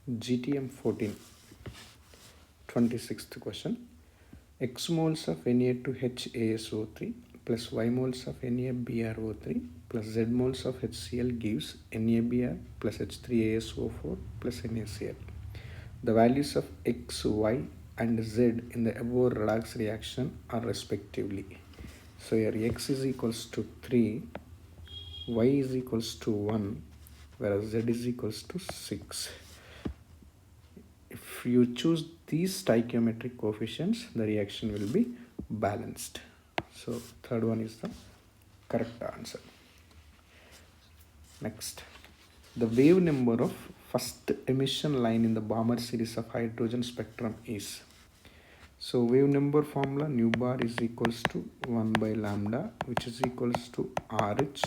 GTM-14, 26th question. X moles of Na2HASO3 plus Y moles of NaBrO3 plus Z moles of HCl gives NaBr plus H3ASO4 plus NaCl. The values of X, Y and Z in the above redox reaction are respectively. So here X is equals to 3, Y is equals to 1, whereas Z is equals to 6. If you choose these stoichiometric coefficients, the reaction will be balanced. So third one is the correct answer. Next, the wave number of first emission line in the Balmer series of hydrogen spectrum is. So wave number formula, nu bar is equals to 1 by lambda, which is equals to RH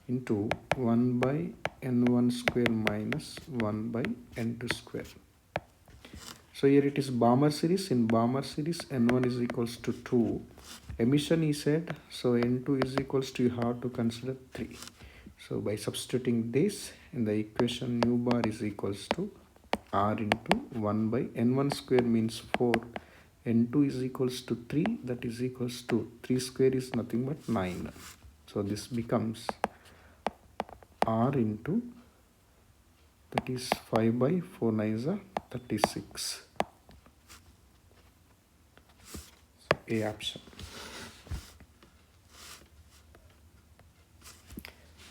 into 1 by n1 square minus 1 by n2 square. So here it is Balmer series. In Balmer series, n1 is equals to 2. Emission is said, so n2 is equals to, you have to consider 3. So by substituting this in the equation, nu bar is equals to R into 1 by n1 square means 4. n2 is equals to 3, that is equals to 3 square is nothing but 9. So this becomes R into, that is 5 by 4 9 are 36. A option.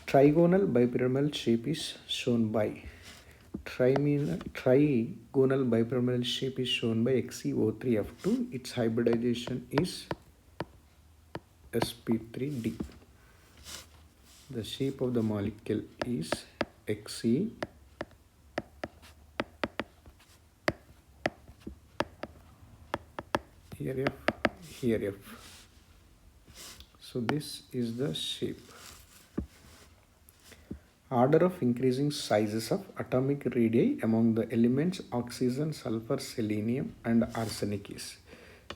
Trigonal bipyramidal shape is shown by. Trigonal bipyramidal shape is shown by XeO3F2. Its hybridization is sp3d. The shape of the molecule is Xe, here F, here F. So this is the shape. Order of increasing sizes of atomic radii among the elements oxygen, sulfur, selenium and arsenic is.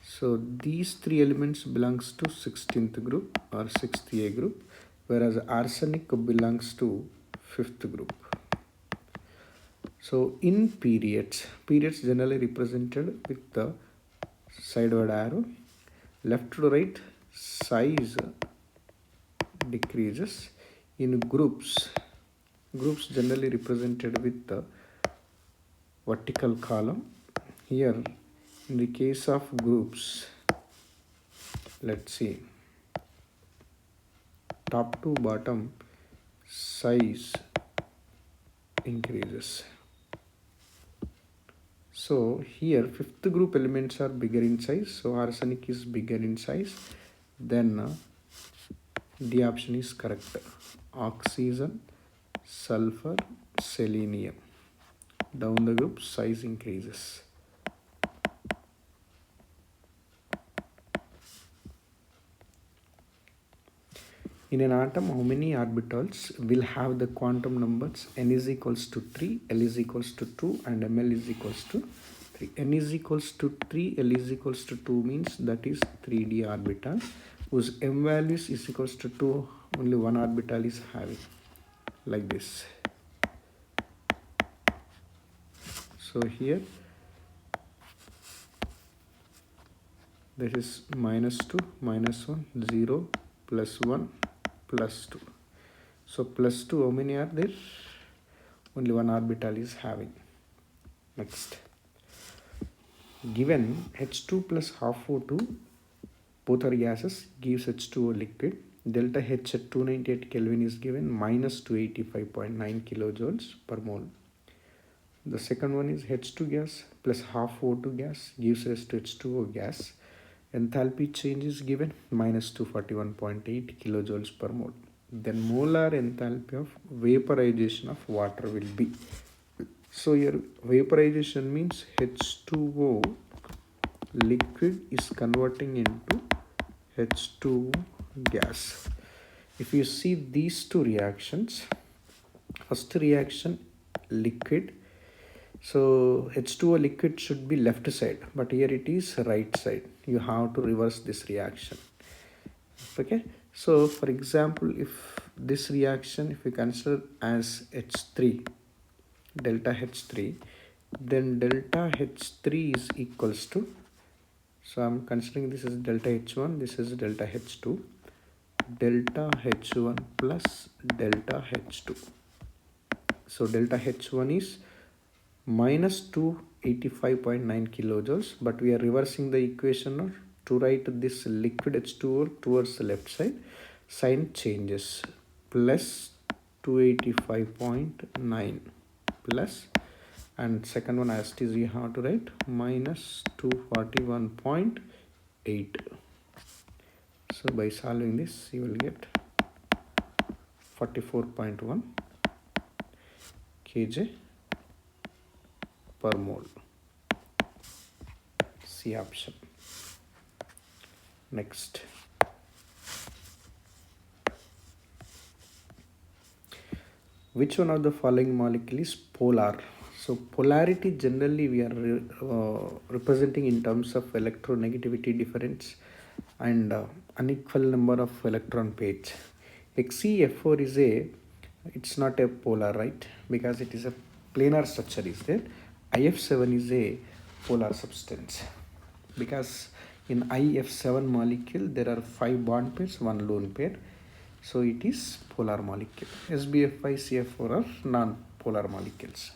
So these three elements belongs to 16th group or 6th A group, whereas arsenic belongs to 5th group. So in periods generally represented with the sideward arrow. Left to right, size decreases. In groups generally represented with the vertical column. Here in the case of groups, let's see, top to bottom size increases. So here 5th group elements are bigger in size, so arsenic is bigger in size. Then the option is correct. Oxygen, sulfur, selenium. Down the group size increases. In an atom, how many orbitals will have the quantum numbers n is equals to 3, L is equals to 2 and Ml is equals to 3. N is equals to 3, L is equals to 2 means that is 3d orbital, whose m values is equals to 2, only one orbital is having, like this. So here this is -2, -1, 0, +1, +2. So +2, how many are there? Only one orbital is having. Next, given H2 plus half O2, both are gases, gives H2O liquid. Delta H at 298 Kelvin is given -285.9 kilojoules per mole. The second one is H2 gas plus half O2 gas gives us to H2O gas. Enthalpy change is given -241.8 kilojoules per mole. Then molar enthalpy of vaporization of water will be. So here vaporization means H2O liquid is converting into H2O gas. If you see these two reactions, first reaction liquid, so H2O liquid should be left side, but here it is right side. You have to reverse this reaction. Okay, so for example, if this reaction, if we consider as H3, delta H3, then delta H3 is equals to, so I'm considering this is delta H1, this is delta H2, delta H1 plus delta H2. So delta H1 is minus 285.9 kilojoules, but we are reversing the equation to write this liquid H2O towards the left side. Sign changes, plus 285.9 plus, and second one as it is you have to write minus 241.8. So by solving this you will get 44.1 kJ per mole. C option. Next, which one of the following molecule is polar? So polarity generally we are representing in terms of electronegativity difference and unequal number of electron pairs. XeF4 is it's not a polar, right? Because it is a planar structure is there. IF7 is a polar substance, because in IF7 molecule there are 5 bond pairs, 1 lone pair. So it is polar molecule. SBF5, CF4 are non-polar molecules.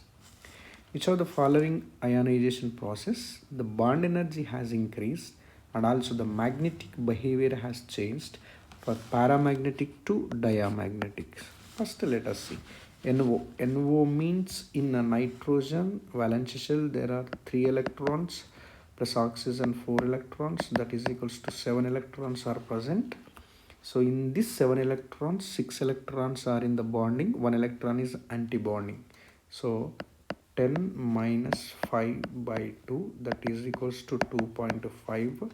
Which of the following ionization process the bond energy has increased and also the magnetic behavior has changed for paramagnetic to diamagnetic? First let us see. NO. NO means in a nitrogen valence shell there are 3 electrons plus oxygen 4 electrons, that is equals to 7 electrons are present. So in this 7 electrons, 6 electrons are in the bonding, 1 electron is anti-bonding. So 10 minus 5 by 2, that is equals to 2.5,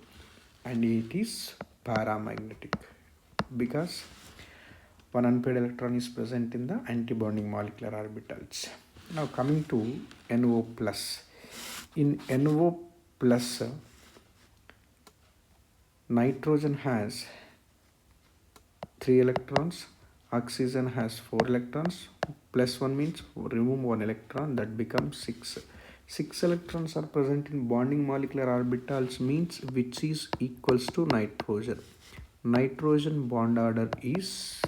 and it is paramagnetic because one unpaired electron is present in the anti-bonding molecular orbitals. Now coming to NO plus. In NO plus, nitrogen has 3 electrons, oxygen has 4 electrons, plus 1 means remove 1 electron, that becomes 6. 6 electrons are present in bonding molecular orbitals means which is equals to nitrogen. Nitrogen bond order is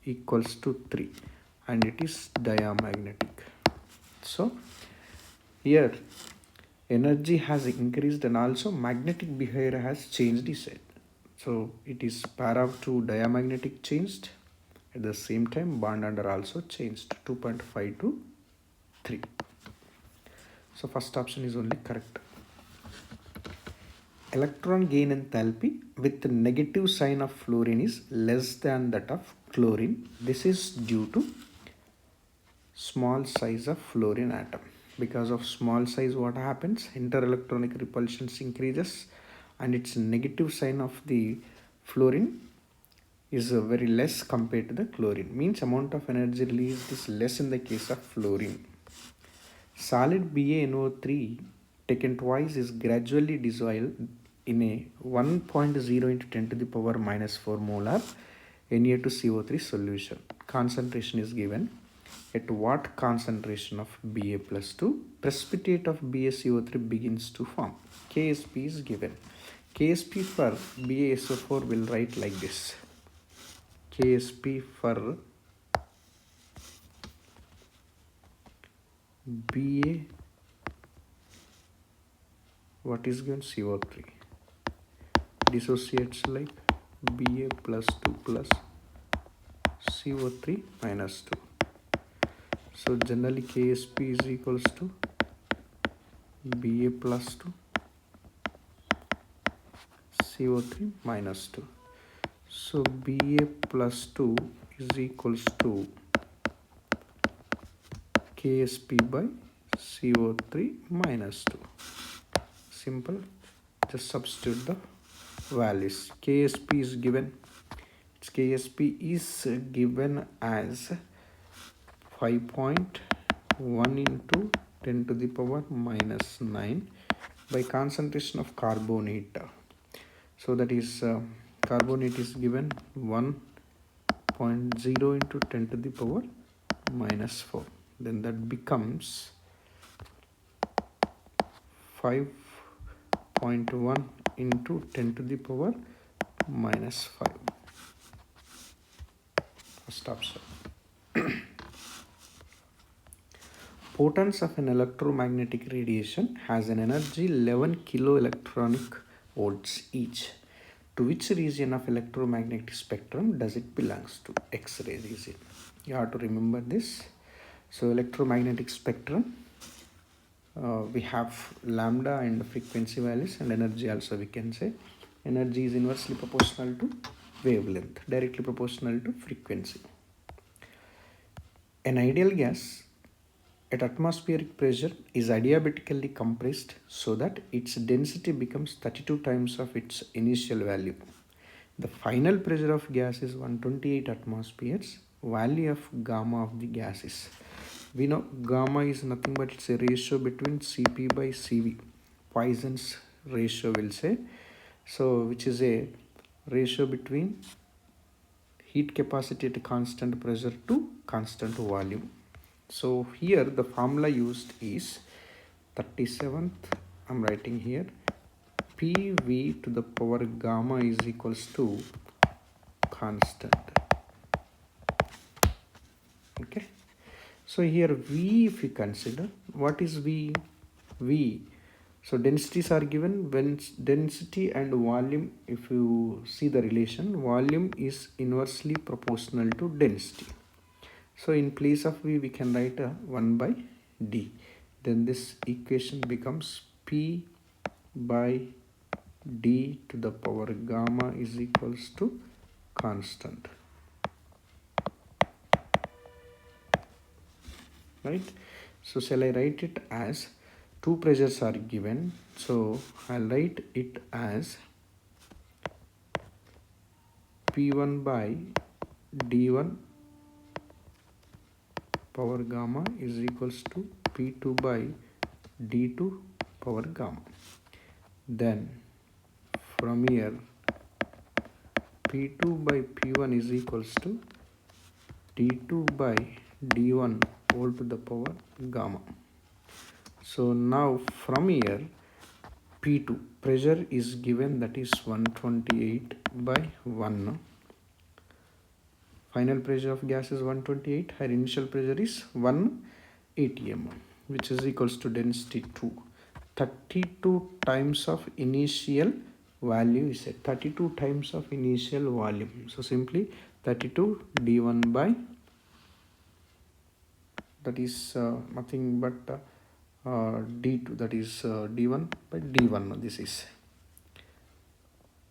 equals to 3 and it is diamagnetic. So here energy has increased and also magnetic behavior has changed, he said. So it is para to diamagnetic changed. At the same time bond order also changed, 2.5 to 3. So first option is only correct. Electron gain enthalpy with the negative sign of fluorine is less than that of chlorine. This is due to small size of fluorine atom. Because of small size, what happens? Interelectronic repulsions increases and its negative sign of the fluorine is very less compared to the chlorine. Means amount of energy released is less in the case of fluorine. Solid BaNO3 taken twice is gradually dissolved in a 1.0 into 10 to the power minus 4 molar Na2CO3 solution. Concentration is given. At what concentration of Ba plus 2 precipitate of BaCO3 begins to form? Ksp is given. Ksp for BaSO4 will write like this. Ksp for Ba, what is given? CO3 dissociates like Ba plus 2 plus CO3 minus 2. So generally Ksp is equals to Ba plus 2 CO3 minus 2. So Ba plus 2 is equals to Ksp by CO3 minus 2. Simple. Just substitute the values. Ksp is given. Its Ksp is given as 5.1 into 10 to the power minus 9 by concentration of carbonate. So that is carbonate is given 1.0 into 10 to the power minus 4. then that becomes 5.1 into 10 to the power minus 5. First option. Photons of an electromagnetic radiation has an energy 11 kilo electronic volts each. To which region of electromagnetic spectrum does it belongs to? X-ray region. You have to remember this. So electromagnetic spectrum, we have lambda and frequency values, and energy also we can say. Energy is inversely proportional to wavelength, directly proportional to frequency. An ideal gas at atmospheric pressure is adiabatically compressed so that its density becomes 32 times of its initial value. The final pressure of gas is 128 atmospheres. Value of gamma of the gas is, we know gamma is nothing but it's a ratio between Cp by Cv, Poisson's ratio will say, so which is a ratio between heat capacity at constant pressure to constant volume. So here the formula used is 37th, I'm writing here, PV to the power gamma is equals to constant. Okay, so here V, if we consider, what is V? V, so densities are given. When density and volume, if you see the relation, volume is inversely proportional to density. So in place of V, we can write a 1 by D. Then this equation becomes P by D to the power gamma is equals to constant. Right? So shall I write it as two pressures are given. So I'll write it as P1 by D1 power gamma is equals to P2 by D2 power gamma. Then from here P2 by P1 is equals to D2 by D1 whole to the power gamma. So now from here P2 pressure is given, that is 128 by 1. Final pressure of gas is 128, her initial pressure is 1 atm, which is equals to density 2. 32 times of initial value is 32 times of initial volume. So simply 32 d1 by, that is nothing but d2, that is d1 by d1. This is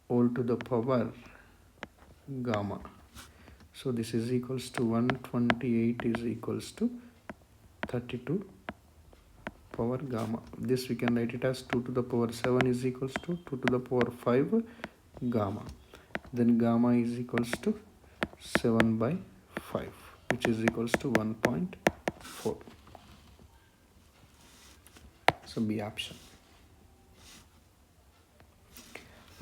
all to the power gamma. So this is equals to 128 is equals to 32 power gamma. This we can write it as 2 to the power 7 is equals to 2 to the power 5 gamma. Then gamma is equals to 7 by 5, which is equals to 1.4. So B option.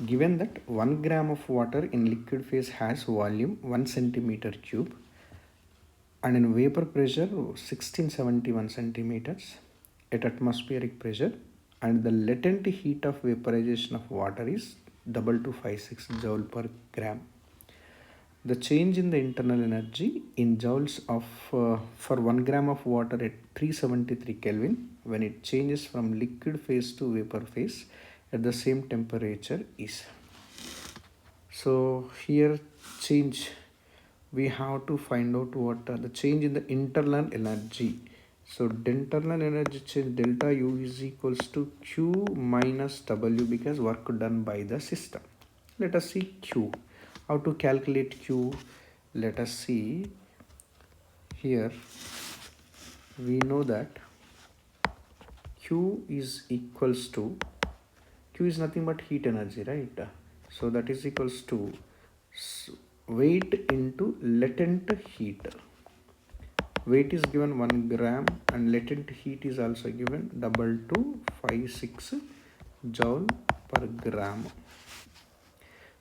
Given that 1 gram of water in liquid phase has volume 1 centimeter cube and in vapor pressure 1671 centimeters at atmospheric pressure, and the latent heat of vaporization of water is 2256 joule per gram. The change in the internal energy in joules of for 1 gram of water at 373 Kelvin when it changes from liquid phase to vapor phase at the same temperature is. So here change, we have to find out what the change in the internal energy. So internal energy change delta U is equals to Q minus W because work done by the system. Let us see Q. How to calculate Q? Let us see here. We know that Q is equals to, Q is nothing but heat energy, right? So that is equals to weight into latent heat. Weight is given 1 gram and latent heat is also given 2256 joule per gram.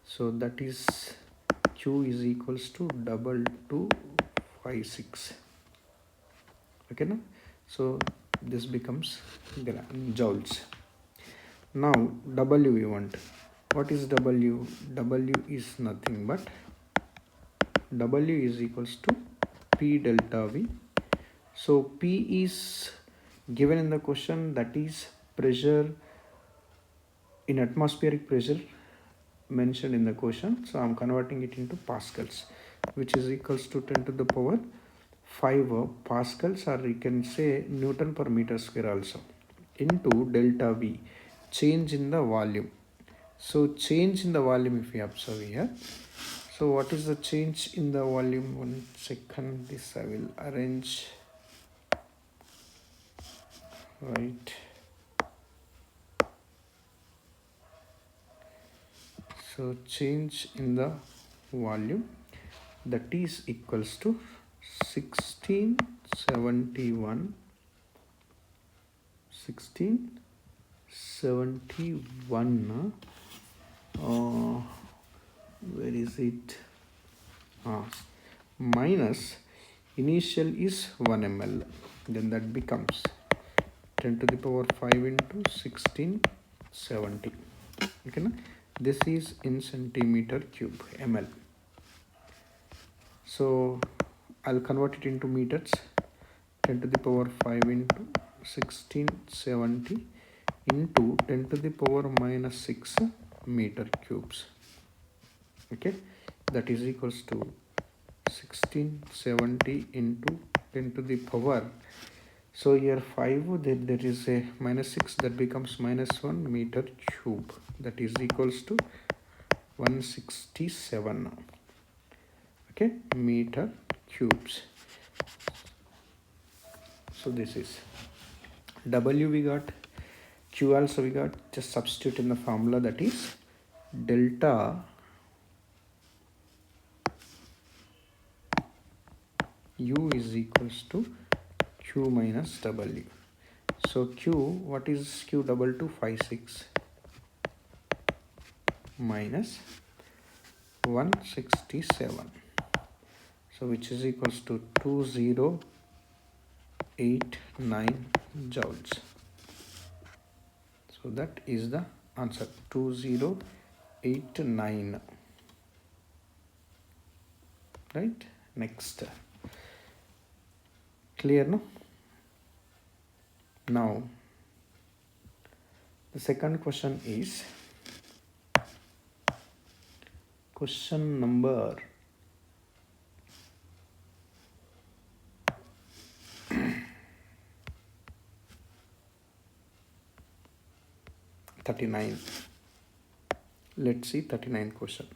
So that is Q is equals to 2256. Okay, now so this becomes joules. Now W we want. What is W? W is nothing but W is equals to P delta V. So P is given in the question, that is pressure in atmospheric pressure mentioned in the question. So I'm converting it into pascals, which is equals to 10 to the power 5 pascals, or you can say Newton per meter square also, into delta V, change in the volume. So change in the volume, if we observe here, so what is the change in the volume? 1 second, this I will arrange right. So change in the volume, that is equals to 1671 where is it? Minus initial is 1 ml, then that becomes 10 to the power 5 into 1670. Okay, na? This is in centimeter cube, ml. So I'll convert it into meters. 10 to the power 5 into 1670 into 10 to the power minus 6 meter cubes. Okay, that is equals to 1670 into 10 to the power. So here 5, there is a minus 6, that becomes minus 1 meter cube, that is equals to 167. Okay, meter cubes. So this is W we got, Q also we got. Just substitute in the formula, that is delta U is equals to Q minus W. So Q, what is Q? 2256 minus 167. So which is equals to 2089 joules. So that is the answer, 2089. Right? Next. Clear, no? Now the second question is question number 39. Let's see 39 question.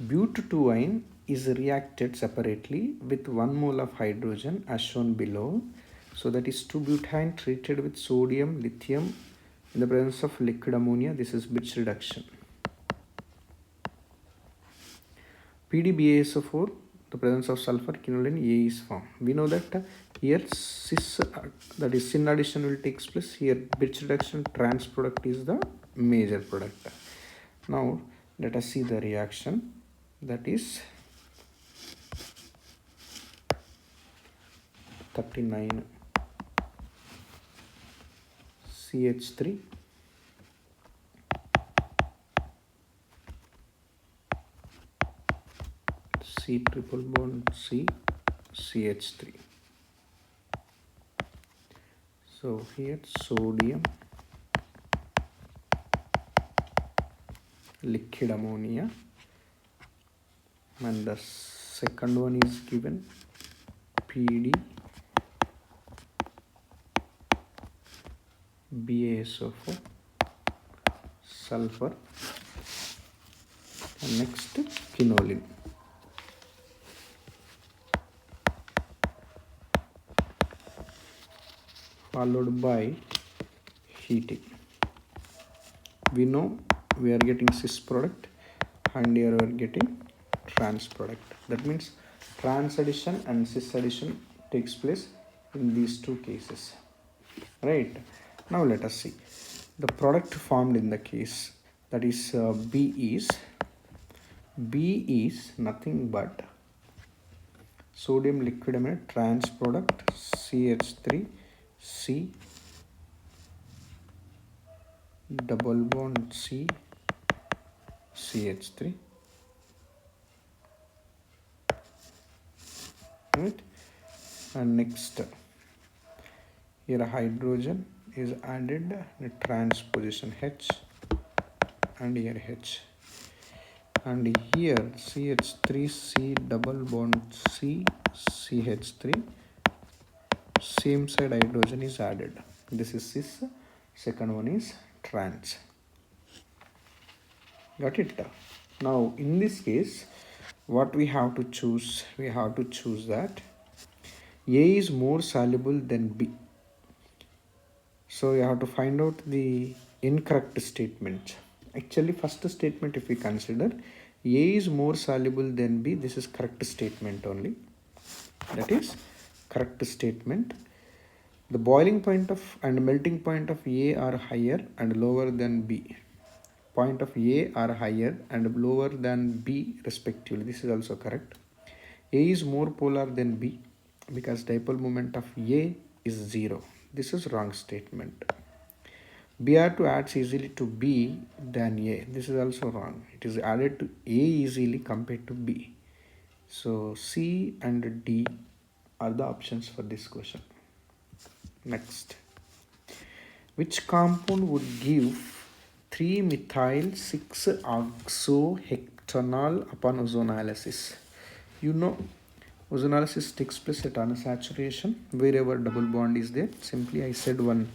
But2-ine is reacted separately with 1 mole of hydrogen as shown below. So that is 2-butane treated with sodium, lithium in the presence of liquid ammonia. This is Birch reduction. PDBASO4, the presence of sulfur, quinoline, A is formed. We know that here cis, that is syn addition will take place. Here Birch reduction trans product is the major product. Now let us see the reaction. That is 39 CH3 C triple bond C CH3. So here sodium, liquid ammonia, and the second one is given PD BaSO4 sulfur, and next quinoline. Followed by heating. We know we are getting cis product, and here we are getting trans product. That means trans addition and cis addition takes place in these two cases. Right? Now let us see the product formed in the case, that is B is nothing but sodium liquid amide trans product CH3 C double bond C CH3, right? And next here hydrogen is added, the transposition H and here H, and here CH3C double bond C CH3, same side hydrogen is added. This is cis, second one is trans. Got it? Now in this case what we have to choose, we have to choose that A is more soluble than B. So you have to find out the incorrect statement. Actually first statement, if we consider A is more soluble than B, this is correct statement only. That is correct statement. The boiling point of and melting point of A are higher and lower than B. Point of A are higher and lower than B respectively. This is also correct. A is more polar than B because dipole moment of A is 0. This is wrong statement. Br2 adds easily to B than A. This is also wrong. It is added to A easily compared to B. So C and D are the options for this question. Next. Which compound would give 3-methyl 6-oxohexanol upon ozonolysis? You know, ozonolysis takes place at unsaturation wherever double bond is there. Simply I said one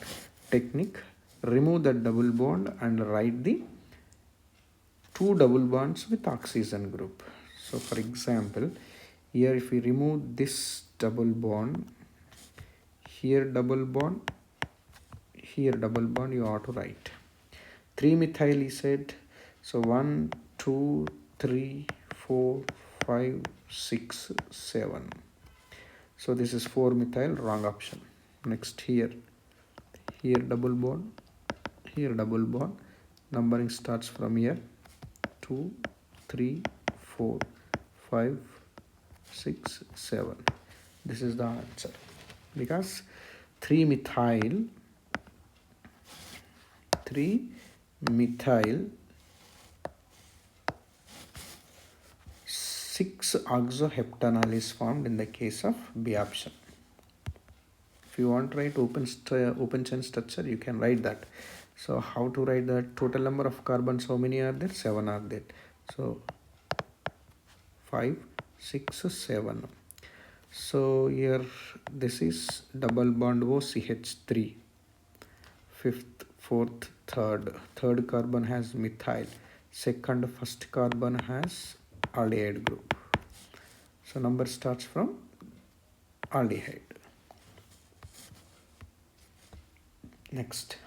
technique. Remove the double bond and write the 2 double bonds with oxygen group. So for example, here if we remove this double bond, here double bond, here double bond, you ought to write 3-methyl is said. So 1, 2, 3, 4, 5, 6, 7. So this is 4-methyl, wrong option. Next here double bond, here double bond, numbering starts from here 2, 3, 4, 5, 6, 7. This is the answer because 3-methyl 6-oxoheptanol is formed in the case of B option. If you want to write open chain structure, you can write that. So how to write the total number of carbons? How many are there? 7 are there. So 5, 6, 7. So here this is double bond O CH3, fifth, fourth, third carbon has methyl, second first carbon has aldehyde group. So number starts from aldehyde. Next,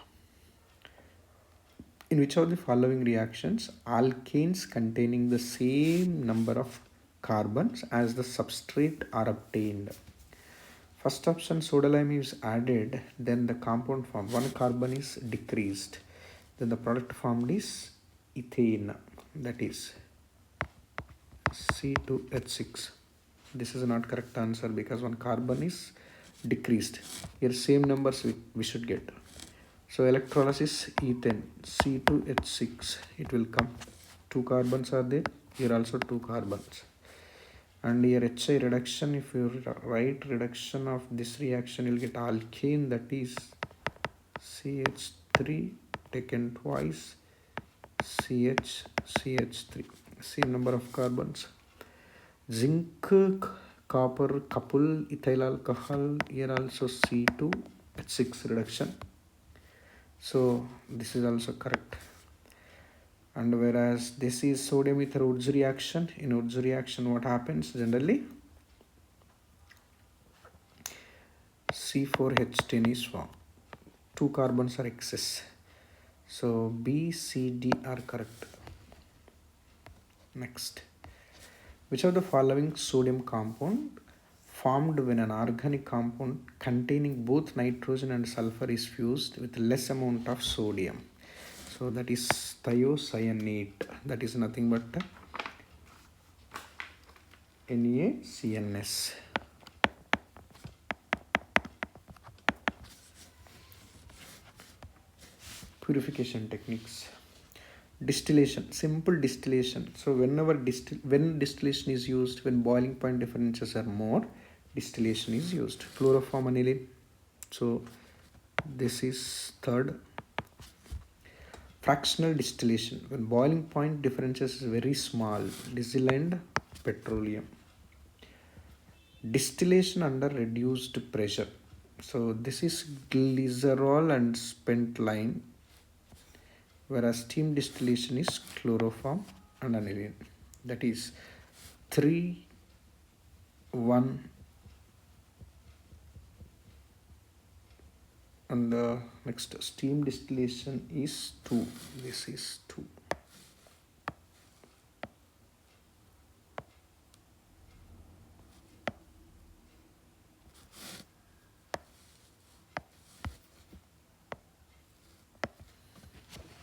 in which of the following reactions alkanes containing the same number of carbons as the substrate are obtained? First option, soda lime is added, then the compound formed, one carbon is decreased, then the product formed is ethane, that is C2H6. This is not correct answer because one carbon is decreased. Here same numbers we should get. So electrolysis ethane C2H6, it will come. 2 carbons are there, here also 2 carbons. And here HI reduction, if you write reduction of this reaction, you will get alkane, that is CH3 taken twice, CH3, same number of carbons. Zinc copper couple ethyl alcohol, here also C2H6 reduction. So this is also correct. And whereas this is sodium ether Woods reaction, in Woods reaction what happens generally? C4H10 is formed. 2 carbons are excess. So B, C, D are correct. Next, which of the following sodium compound formed when an organic compound containing both nitrogen and sulfur is fused with less amount of sodium? So that is thiocyanate, that is nothing but NaCNS. purification techniques. Distillation, simple distillation. So whenever when distillation is used, when boiling point differences are more, distillation is used. Chloroform aniline. So this is third. Fractional distillation, when boiling point differences is very small, diesel and petroleum. Distillation under reduced pressure. So this is glycerol and spent lime, whereas steam distillation is chloroform and aniline. That is 3, 1, and the next steam distillation is 2. This is 2.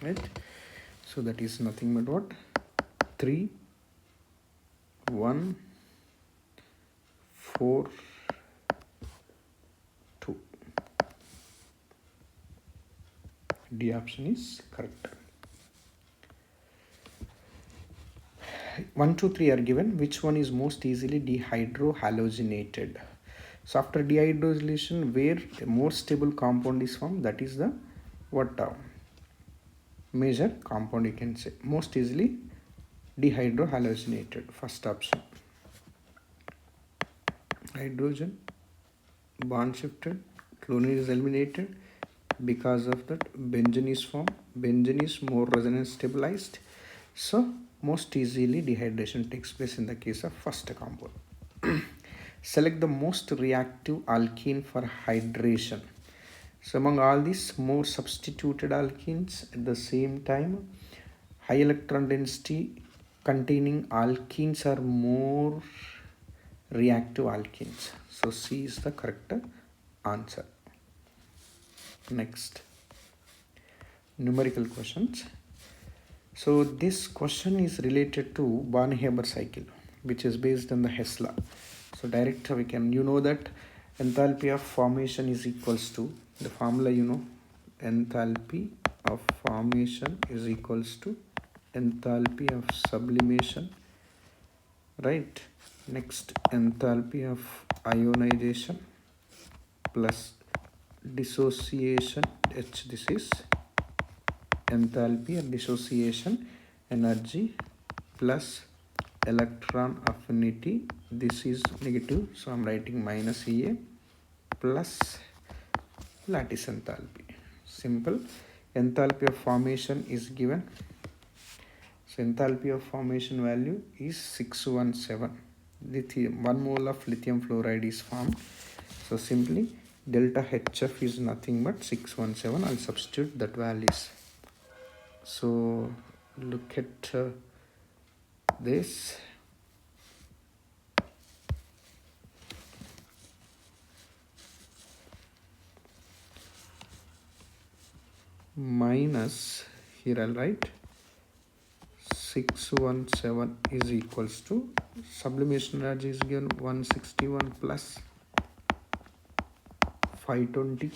Right, so that is nothing but what? 3, 1, 4, 2. D option is correct. 1, 2, 3 are given. Which one is most easily dehydrohalogenated? So after dehydrogenation, where a more stable compound is formed, that is the what major compound, you can say. Most easily dehydrohalogenated. First option. Hydrogen bond shifted, chlorine is eliminated. Because of that, benzene is formed. Benzene is more resonance stabilized. So most easily dehydration takes place in the case of first compound. Select the most reactive alkene for hydration. So among all these more substituted alkenes, at the same time, high electron density containing alkenes are more reactive alkenes. So C is the correct answer. Next, numerical questions. So this question is related to Barney-Haber cycle, which is based on the Hess law. So direct we can, you know that enthalpy of formation is equals to, the formula you know, enthalpy of formation is equals to enthalpy of sublimation, right? Next, enthalpy of ionization plus dissociation H. This is enthalpy and dissociation energy plus electron affinity. This is negative, so I'm writing minus EA plus lattice enthalpy. Simple. Enthalpy of formation is given. So enthalpy of formation value is 617. Lithium, 1 mole of lithium fluoride is formed. So simply delta HF is nothing but 617. I'll substitute that values. So look at this. Minus, here I'll write 617 is equals to, sublimation energy is given 161 plus 520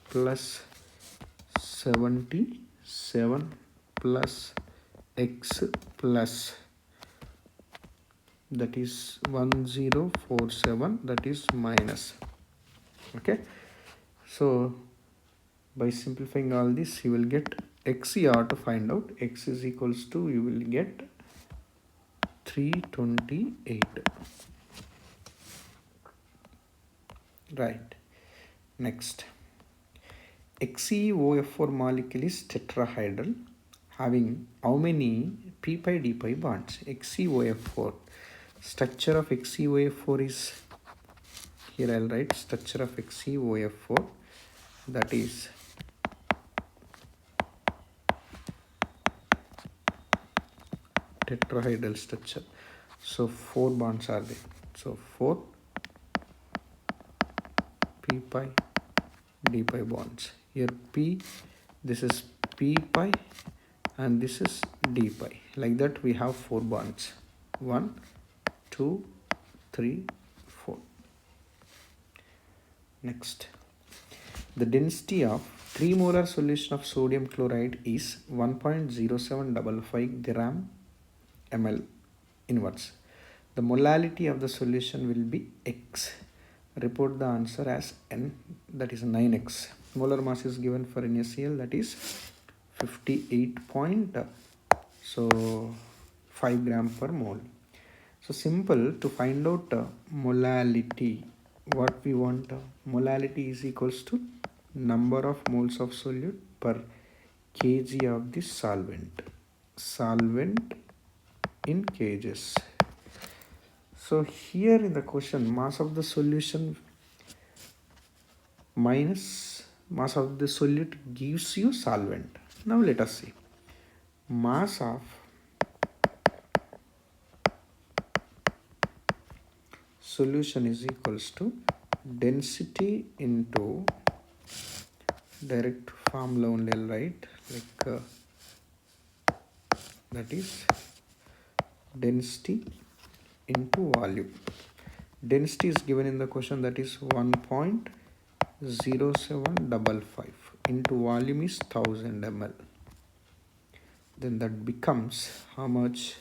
plus 77 plus X plus, that is 1047, that is minus. Okay, so by simplifying all this, you will get X. You have to find out. X is equals to, you will get 328. Right. Next, XeOF4 molecule is tetrahedral, having how many p pi d pi bonds? XeOF4. Structure of XeOF4 is, here I'll write structure of XeOF4, that is tetrahedral structure. So 4 bonds are there. So 4 p pi d pi bonds. Here p, this is p pi and this is d pi. Like that we have 4 bonds. 1, 2, 3, 4. Next, the density of 3 molar solution of sodium chloride is 1.0755 gram ml inwards. The molality of the solution will be X. Report the answer as N, that is 9X. Molar mass is given for NaCl, that is 58.5 gram per mole. So simple. To find out molality, what we want, molality is equals to number of moles of solute per kg of the solvent in kgs. So here in the question, mass of the solution minus mass of the solute gives you solvent. Now let us see. Mass of solution is equals to density into, direct formula only I'll write, like that is density into volume. Density is given in the question, that is 1.0755 into volume is 1000 ml. Then that becomes how much?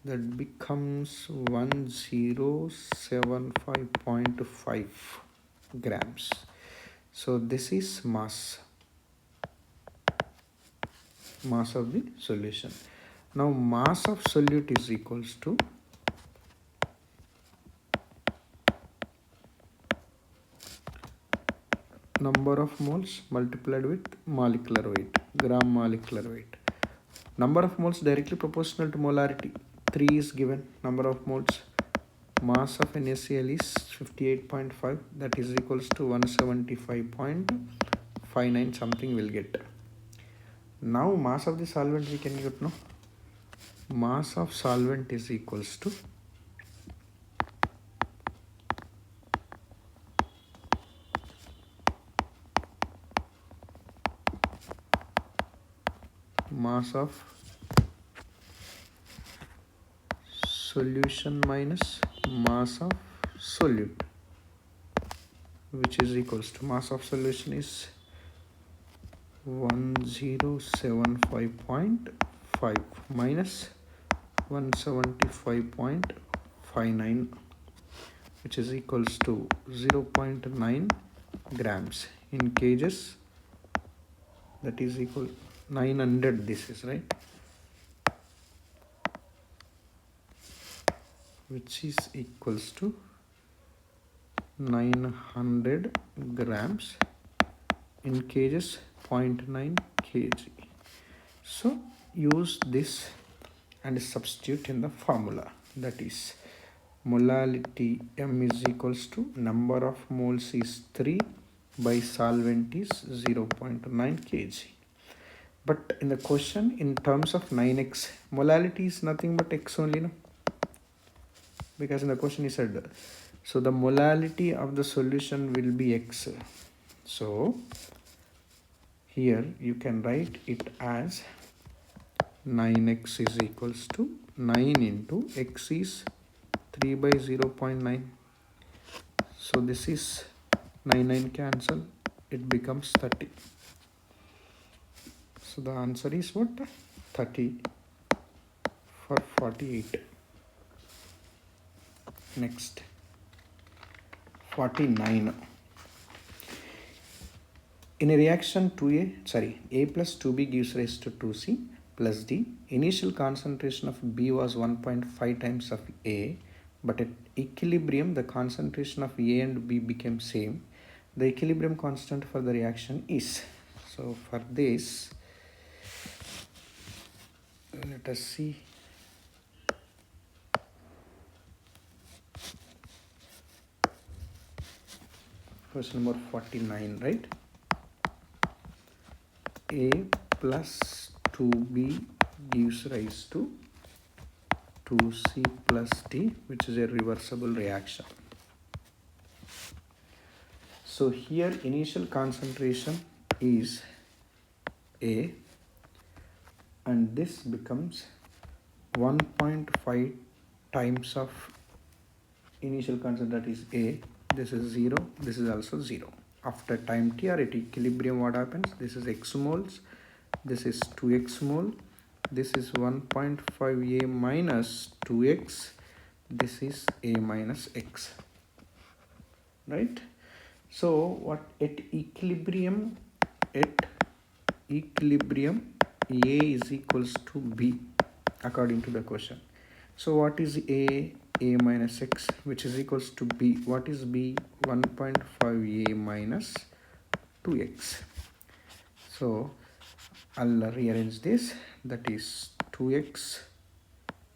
That becomes 1075.5 grams. So this is mass of the solution. Now mass of solute is equals to number of moles multiplied with molecular weight, gram molecular weight. Number of moles directly proportional to molarity. 3 is given. Number of moles. Mass of NaCl is 58.5, that is equals to 175.59 something will get. Now mass of the solvent we can get, no? Mass of solvent is equals to mass of solution minus mass of solute, which is equals to mass of solution is 1075.5 minus 175.59, which is equals to 0.9 grams in kgs, that is equal 900, this is right, which is equals to 900 grams in kgs, 0.9 kg. So use this and substitute in the formula, that is molality M is equals to number of moles is 3 by solvent is 0.9 kg. But in the question, in terms of 9x, molality is nothing but x only, no? Because in the question he said, so the molality of the solution will be x. So here you can write it as 9x is equals to 9 into x is 3 by 0.9. So this is 9 cancel, it becomes 30. So the answer is what? 30 for 48. Next, 49. In a reaction A plus 2B gives rise to 2C plus D. Initial concentration of B was 1.5 times of A, but at equilibrium the concentration of A and B became same. The equilibrium constant for the reaction is. So for this, let us see. Question number 49, right? A plus 2B gives rise to 2C plus D, which is a reversible reaction. So here initial concentration is A, and this becomes 1.5 times of initial concentration, that is A. This is 0, this is also 0. after time t or at equilibrium, what happens? This is x moles, this is 2x mole, this is 1.5 a minus 2x, this is a minus x, right? So what at equilibrium a is equals to b according to the question. So what is a minus x, which is equals to b? What is b? 1.5 a minus 2x. So I'll rearrange this. That is 2x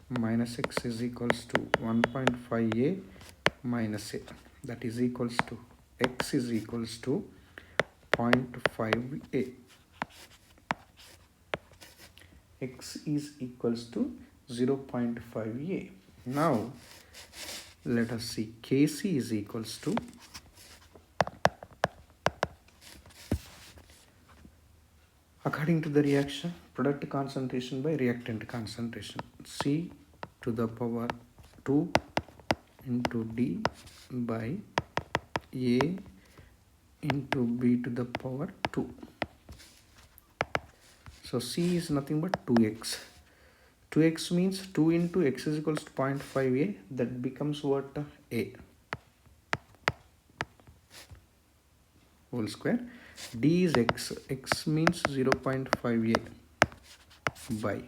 minus x is equals to 1.5 a minus a. That is equals to x is equals to 0.5 a. X is equals to 0.5 a. Now let us see Kc is equals to according to the reaction product concentration by reactant concentration, C to the power 2 into D by A into B to the power 2. So C is nothing but 2x. 2x means 2 into x is equals to 0.5 a. That becomes what? A whole square. D is x. X means 0.5 a by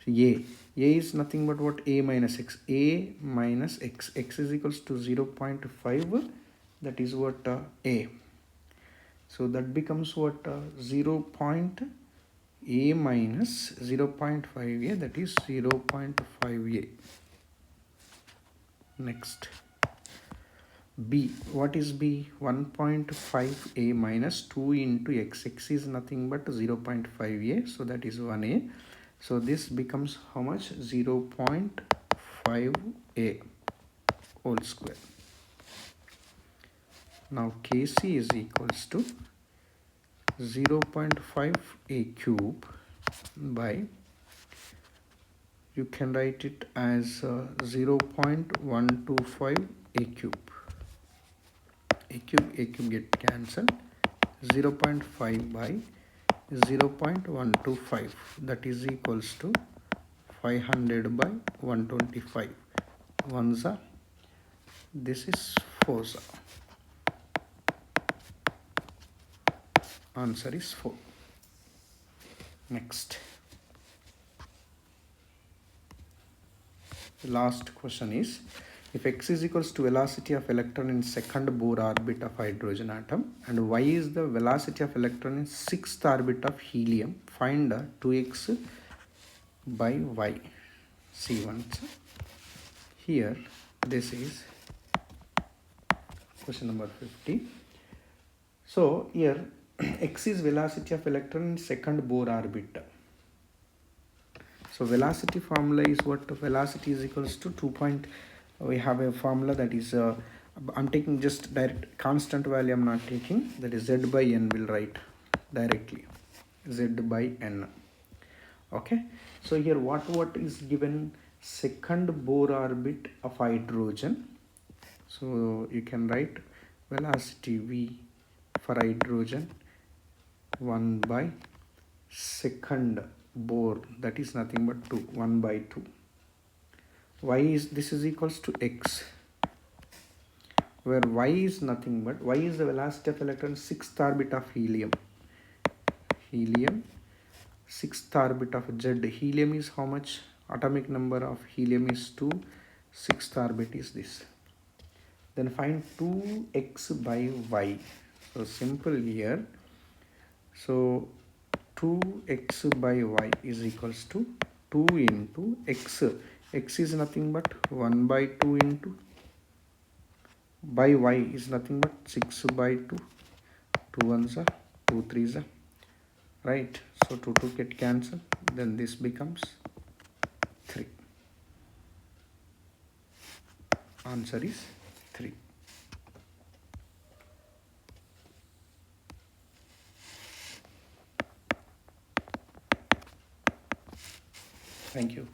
a. A is nothing but what? A minus x. A minus x. X is equals to 0.5. That is what? A. So that becomes what? 0. A minus 0.5 a, that is 0.5 a. Next, B. What is B? 1.5 a minus 2 into x. X is nothing but 0.5 a, so that is 1 a. So this becomes how much? 0.5 a whole square. Now Kc is equals to 0.5 a cube by, you can write it as 0.125 a cube. A cube get cancelled. 0.5 by 0.125, that is equals to 500 by 125. Ones are, this is 4s. Answer is 4. Next, the last question is, if x is equals to velocity of electron in second Bohr orbit of hydrogen atom and y is the velocity of electron in sixth orbit of helium, find 2x by y. See once. Here this is question number 50. So here x is velocity of electron in second Bohr orbit. So velocity formula is what? Velocity is equals to 2. We have a formula that is I'm taking just direct constant value. I'm not taking, that is z by n. Will write directly z by n. Okay, so here what is given? Second Bohr orbit of hydrogen. So you can write velocity v for hydrogen 1 by second Bohr, that is nothing but 2, 1 by 2. Y is, this is equals to x, where y is nothing but, y is the velocity of electron sixth orbit of helium. Helium sixth orbit of Z. Helium is how much? Atomic number of helium is 2. Sixth orbit is this. Then find 2x by y. So simple here. So 2x by y is equals to 2 into x. X is nothing but 1 by 2 into by y is nothing but 6 by 2. 2 ones are 2 threes are, right? So 2 get cancelled. Then this becomes 3. Answer is 3. Thank you.